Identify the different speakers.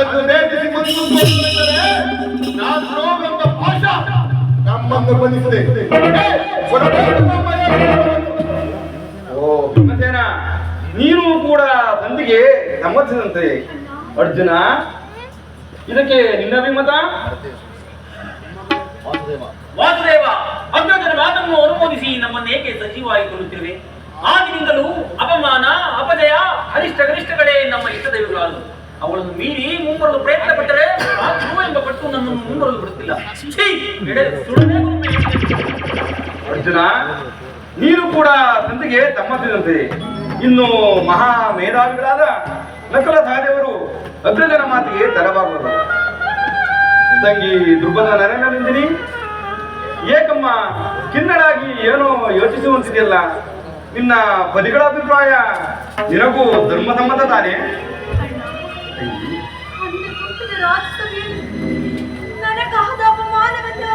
Speaker 1: ಅದನ್ನು ನೇಮಿಸಿ ಮುಂದುವರಿದರೆ ನಾನು ರೋಗದ ಭಾಷಾ ನಮ್ಮನ್ನು ಬಂಧಿಸಿದೆ.
Speaker 2: ಓ ಭೀಮಸೇನ, ನೀನು ಕೂಡ ಸಂಧಿಗೆ ಸಮ್ಮತಿಸಿದಂತೆ. ಅರ್ಜುನ, ಇದಕ್ಕೆ ನಿನ್ನ ಅಭಿಮತ?
Speaker 3: ವಾಸುದೇವ, ಅಗ್ರಜನ ಮಾತನ್ನು ಅನುಮೋದಿಸಿ ನಮ್ಮನ್ನು ಏಕೆ ಸಜೀವವಾಗಿಕೊಳ್ಳುತ್ತಿರುವೆ? ಆಗಿನಿಂದಲೂ ಅಪಮಾನ, ಅಪಜಯ, ಅರಿಷ್ಟ ಗರಿಷ್ಠಗಳೇ ನಮ್ಮ ಇಷ್ಟದೈವಗಳು. ಅವಳನ್ನು ಮೀರಿ ಮುಂಬರಲು ಪ್ರಯತ್ನ ಪಟ್ಟರೆ ಆ ಧ್ರುವ ಎಂಬ ಪಟ್ಟು ನನ್ನನ್ನು ಮುಂಬರಲು ಬಿಡುತ್ತಿಲ್ಲ.
Speaker 2: ಅರ್ಜುನ, ನೀನು ಕೂಡ ಸಂಧಿಗೆ ಸಮ್ಮತಿಸಿದಂತೆ. ಇನ್ನು ಮಹಾ ಮೇಧಾವಿಗಳಾದ ನಕಲ ಸಹದೇವರು ಅಗ್ರಜನ ಮಾತಿಗೆ ತರಬಾರದು. ತಂಗಿ ದುರ್ಬಲ ನರೇಂದ್ರನಿಂದಿನಿ, ಏಕಮ್ಮ ಕಿನ್ನಡಾಗಿ ಏನೋ ಯೋಚಿಸುವಂತಿದೆಯಲ್ಲ. ನಿನ್ನ ಪದಿಗಳ ಅಭಿಪ್ರಾಯ ನಿನಗೂ ಧರ್ಮಸಮ್ಮತ ತಾನೇ?
Speaker 4: ನನಗಾದ ಅಪಮಾನವನ್ನು